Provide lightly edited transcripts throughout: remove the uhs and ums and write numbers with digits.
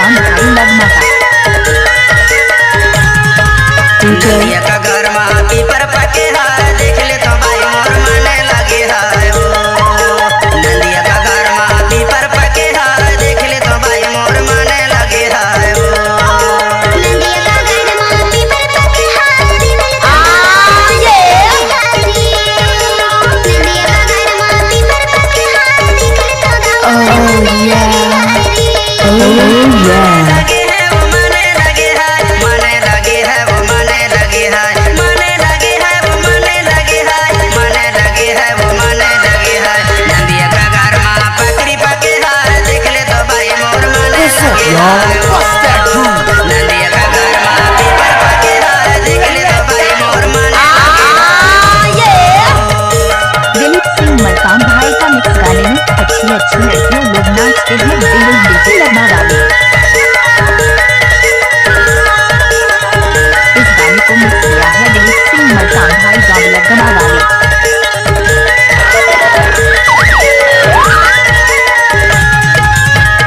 मकान भाई लगमा का नंदिया का घर में पीपर पके है, देख ले तो भाई मोर माने लगे है वो। नंदिया का घर में पीपर पके है, देख ले तो भाई मोर माने लगे है वो। नंदिया का घर में पीपर पके है, देख ले तो नंदिया का घर में पीपर पके है, देख ले तो लगे है वो माने लगे है, माने लगे है वो माने लगे है, माने लगे है वो माने लगे है, माने लगे है वो माने लगे है। नंदिया का घर में पकड़ी पके है, देख ले तो भाई मोर माने लगे है वो। नंदिया का घर में पीपर पके है, देख ले तो भाई मोर माने लगे है। दिलीप सिंह मलकान भाई का मिक्स गाने में अच्छी लड़कियों लोग नाचते हैं बिल्कुल लगमा वाले। इस गाने को मिक्स किया है दिलीप सिंह मलकान भाई गाँव लगमा वाले।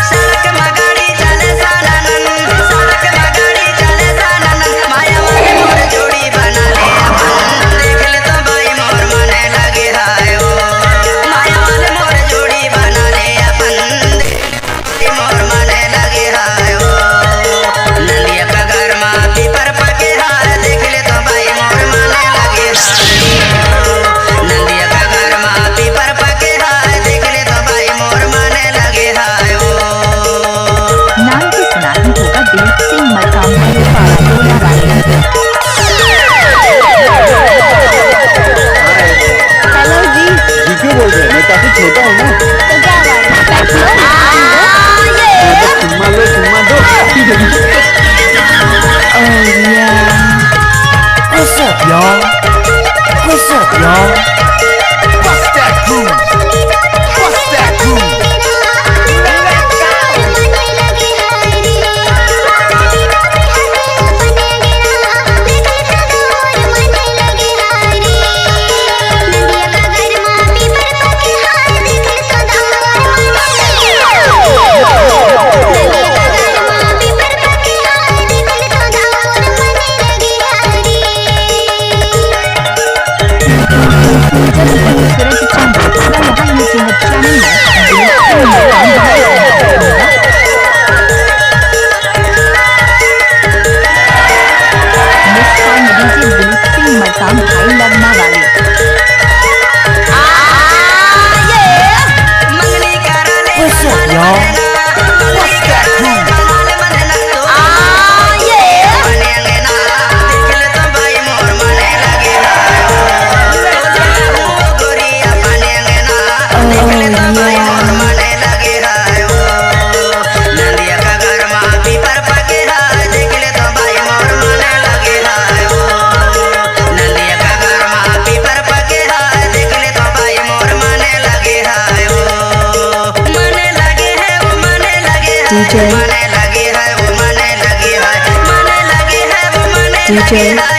सड़क मगाड़ी चले सानन, सड़क मगाड़ी चले सानन, माया वाले मोर जोड़ी बना ले अपन, देख ले तो भाई मोर माने लगे है वो। माया वाले मोर जोड़ी बना ले अपन, देख ले तो भाई मोर माने लगे है वो। नंदिया का घर में पीपर पके है, देख ले तो भाई मोर माने लगे है वो। नंदिया का घर में पीपर पके है, देख ले तो भाई मोर माने लगे है वो। नाम तो सुना ही होगा दिलीप सिंह मलकान भाई पारा वाले। हेलो जी, जी क्यों बोल रहे हैं? मैं काफी छोटा हूँ ना। तो क्या बात है? चुम्मा लो चुम्मा दो। What's up, y'all? What's up, y'all? Bust that groove. Bust that groove. मंगनी करा ले What's up, y'all? What's that groove? बनेंगे ना, देख ले तो भाई मोर माने लगे है वो। गोरिया बनेंगे ना, देख ले तो भाई मोर माने लगे है वो। नंदिया का घर में पीपर पके है, देख ले तो भाई मोर माने लगे है वो। नंदिया का घर में पीपर पके है, देख ले तो भाई मोर माने लगे है वो। माने लगे है वो माने लगे है, माने लगे है वो माने लगे है, माने लगे है वो माने लगे है।